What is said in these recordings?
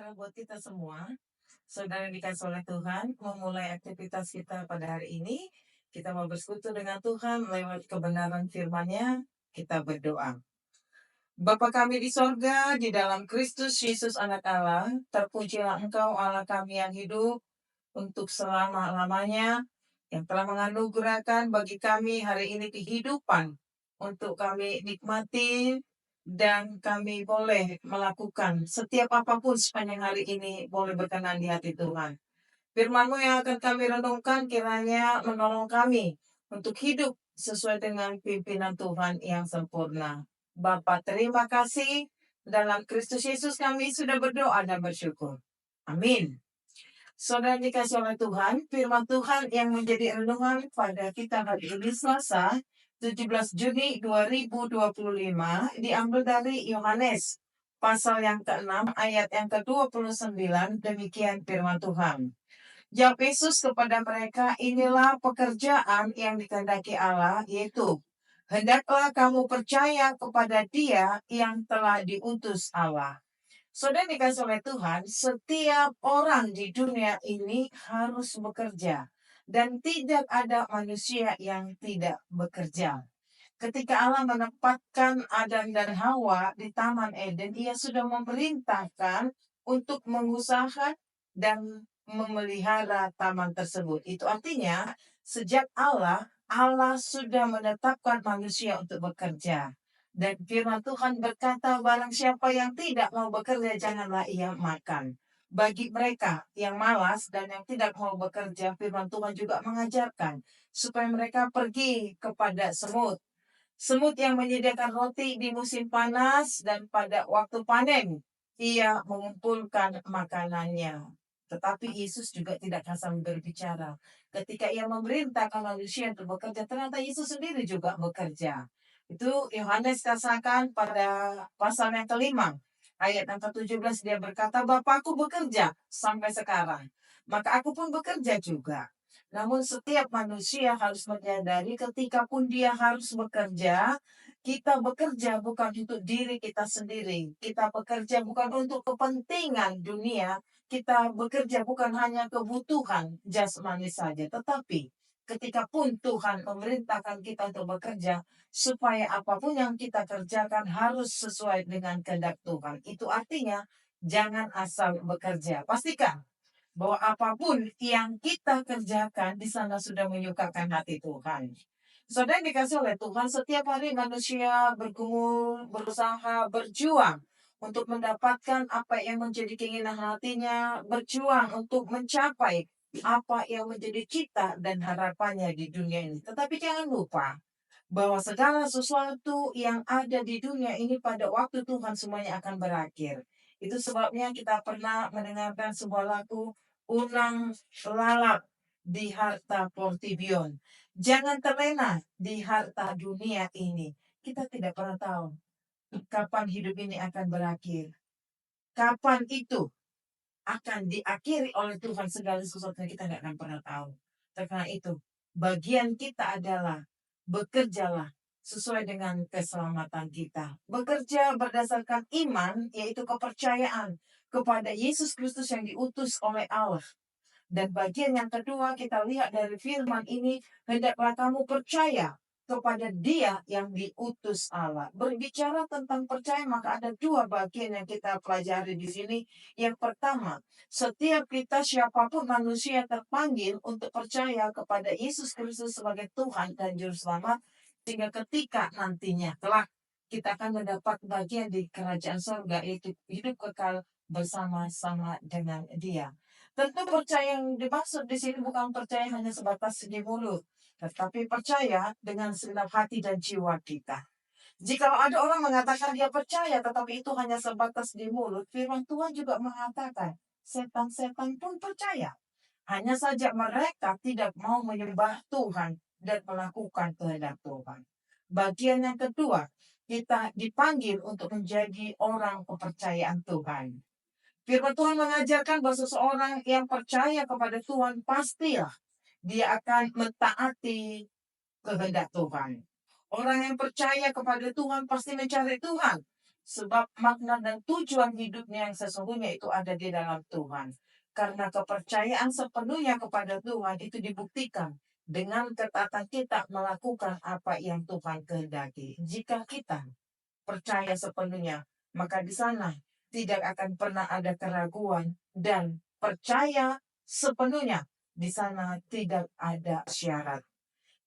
sejahtera buat kita semua. Saudara yang dikasih oleh Tuhan, memulai aktivitas kita pada hari ini, kita mau bersekutu dengan Tuhan lewat kebenaran firman-Nya. Kita berdoa. Bapa kami di sorga, di dalam Kristus Yesus anak Allah, terpujilah Engkau Allah kami yang hidup untuk selama-lamanya, yang telah menganugerahkan bagi kami hari ini kehidupan untuk kami nikmati dan kami boleh melakukan setiap apapun sepanjang hari ini boleh berkenan di hati Tuhan. Firman-Mu yang akan kami renungkan kiranya menolong kami untuk hidup sesuai dengan pimpinan Tuhan yang sempurna. Bapa, terima kasih. Dalam Kristus Yesus kami sudah berdoa dan bersyukur. Amin. Saudara dikasih oleh Tuhan, firman Tuhan yang menjadi renungan pada kita hari ini Selasa 17 Juni 2025 diambil dari Yohanes pasal yang ke-6 ayat yang ke-29. Demikian firman Tuhan. Jawab Yesus kepada mereka, inilah pekerjaan yang dikehendaki Allah, yaitu hendaklah kamu percaya kepada Dia yang telah diutus Allah. Saudara dikasih oleh Tuhan, setiap orang di dunia ini harus bekerja. Dan tidak ada manusia yang tidak bekerja. Ketika Allah menempatkan Adam dan Hawa di Taman Eden, Ia sudah memerintahkan untuk mengusahakan dan memelihara taman tersebut. Itu artinya, sejak Allah sudah menetapkan manusia untuk bekerja. Dan firman Tuhan berkata, barang siapa yang tidak mau bekerja, janganlah ia makan. Bagi mereka yang malas dan yang tidak mau bekerja, firman Tuhan juga mengajarkan supaya mereka pergi kepada semut. Semut yang menyediakan roti di musim panas dan pada waktu panen, ia mengumpulkan makanannya. Tetapi Yesus juga tidak asal berbicara. Ketika ia memerintahkan manusia untuk bekerja, ternyata Yesus sendiri juga bekerja. Itu Yohanes katakan pada pasal yang kelima, ayat yang ke-17, dia berkata, Bapakku bekerja sampai sekarang, maka aku pun bekerja juga. Namun setiap manusia harus menyadari ketika pun dia harus bekerja, kita bekerja bukan untuk diri kita sendiri. Kita bekerja bukan untuk kepentingan dunia. Kita bekerja bukan hanya kebutuhan jasmani saja. Tetapi ketika pun Tuhan memerintahkan kita untuk bekerja, supaya apapun yang kita kerjakan harus sesuai dengan kehendak Tuhan. Itu artinya jangan asal bekerja. Pastikan bahwa apapun yang kita kerjakan di sana sudah menyukakan hati Tuhan. Saudara dikasih oleh Tuhan, setiap hari manusia bergumul, berusaha, berjuang untuk mendapatkan apa yang menjadi keinginan hatinya, berjuang untuk mencapai apa yang menjadi cita dan harapannya di dunia ini. Tetapi jangan lupa bahwa segala sesuatu yang ada di dunia ini pada waktu Tuhan semuanya akan berakhir. Itu sebabnya kita pernah mendengarkan sebuah lagu, Unang lalap di harta Portibion. Jangan terlena di harta dunia ini. Kita tidak pernah tahu kapan hidup ini akan berakhir. Kapan itu akan diakhiri oleh Tuhan, segala sesuatu yang kita tidak akan pernah tahu. Karena itu, bagian kita adalah bekerjalah sesuai dengan keselamatan kita. Bekerja berdasarkan iman, yaitu kepercayaan kepada Yesus Kristus yang diutus oleh Allah. Dan bagian yang kedua kita lihat dari firman ini, hendaklah kamu percaya kepada Dia yang diutus Allah. Berbicara tentang percaya, maka ada dua bagian yang kita pelajari di sini. Yang pertama, setiap kita siapapun manusia terpanggil untuk percaya kepada Yesus Kristus sebagai Tuhan dan Juru Selamat, sehingga ketika nantinya kelak kita akan mendapat bagian di kerajaan surga, yaitu hidup kekal bersama-sama dengan Dia. Tentu percaya yang dimaksud di sini bukan percaya hanya sebatas di mulut, tetapi percaya dengan segenap hati dan jiwa kita. Jika ada orang mengatakan dia percaya, tetapi itu hanya sebatas di mulut, firman Tuhan juga mengatakan, setan-setan pun percaya. Hanya saja mereka tidak mau menyembah Tuhan dan melakukan kehendak Tuhan. Bagian yang kedua, kita dipanggil untuk menjadi orang kepercayaan Tuhan. Firman Tuhan mengajarkan bahwa seseorang yang percaya kepada Tuhan pastilah dia akan mentaati kehendak Tuhan. Orang yang percaya kepada Tuhan pasti mencari Tuhan. Sebab makna dan tujuan hidupnya yang sesungguhnya itu ada di dalam Tuhan. Karena kepercayaan sepenuhnya kepada Tuhan itu dibuktikan dengan ketaatan kita melakukan apa yang Tuhan kehendaki. Jika kita percaya sepenuhnya, maka di sana tidak akan pernah ada keraguan dan percaya sepenuhnya. Di sana tidak ada syarat.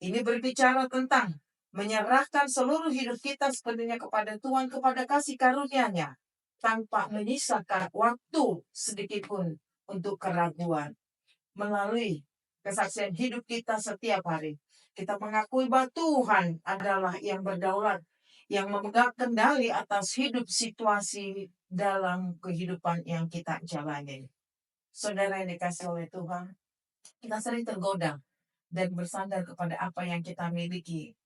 Ini berbicara tentang menyerahkan seluruh hidup kita sepenuhnya kepada Tuhan, kepada kasih karunia-Nya, tanpa menyisakan waktu sedikit pun untuk keraguan. Melalui kesaksian hidup kita setiap hari, kita mengakui bahwa Tuhan adalah yang berdaulat, yang memegang kendali atas hidup situasi dalam kehidupan yang kita jalani. Saudara yang dikasih oleh Tuhan, kita sering tergoda dan bersandar kepada apa yang kita miliki.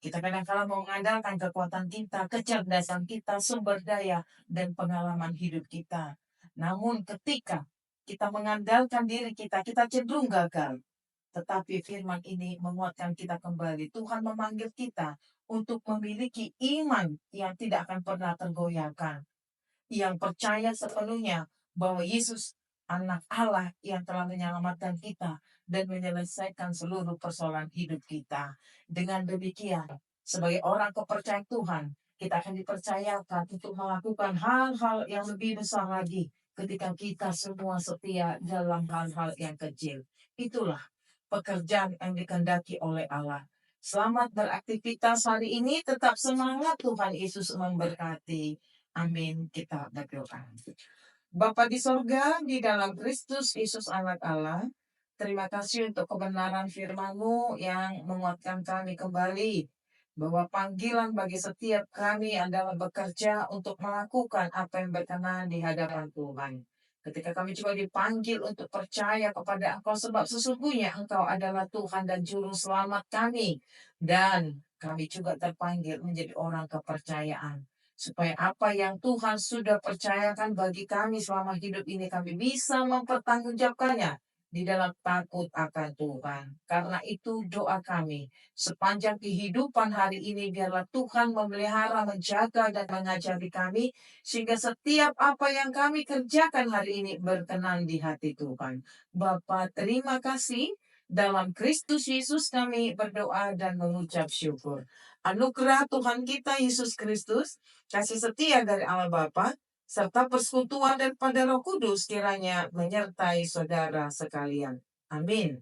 Kita kadang-kala mau mengandalkan kekuatan kita, kecerdasan kita, sumber daya, dan pengalaman hidup kita. Namun ketika kita mengandalkan diri kita, kita cenderung gagal. Tetapi firman ini menguatkan kita kembali. Tuhan memanggil kita untuk memiliki iman yang tidak akan pernah tergoyahkan, yang percaya sepenuhnya bahwa Yesus anak Allah yang telah menyelamatkan kita dan menyelesaikan seluruh persoalan hidup kita. Dengan demikian, sebagai orang kepercayaan Tuhan, kita akan dipercayakan untuk melakukan hal-hal yang lebih besar lagi ketika kita semua setia dalam hal-hal yang kecil. Itulah pekerjaan yang dikehendaki oleh Allah. Selamat beraktivitas hari ini, tetap semangat, Tuhan Yesus memberkati. Amin. Kita berdoa. Bapa di sorga, di dalam Kristus Yesus anak Allah, terima kasih untuk kebenaran firman-Mu yang menguatkan kami kembali, bahwa panggilan bagi setiap kami adalah bekerja untuk melakukan apa yang berkenan di hadapan Tuhan. Ketika kami juga dipanggil untuk percaya kepada Engkau, sebab sesungguhnya Engkau adalah Tuhan dan Juru Selamat kami. Dan kami juga terpanggil menjadi orang kepercayaan, supaya apa yang Tuhan sudah percayakan bagi kami selama hidup ini, kami bisa mempertanggungjawabkannya di dalam takut akan Tuhan. Karena itu doa kami, sepanjang kehidupan hari ini, biarlah Tuhan memelihara, menjaga, dan mengajari kami, sehingga setiap apa yang kami kerjakan hari ini berkenan di hati Tuhan. Bapa, terima kasih. Dalam Kristus Yesus kami berdoa dan mengucap syukur. Anugerah Tuhan kita Yesus Kristus, kasih setia dari Allah Bapa, serta persekutuan daripada Roh Kudus kiranya menyertai saudara sekalian. Amin.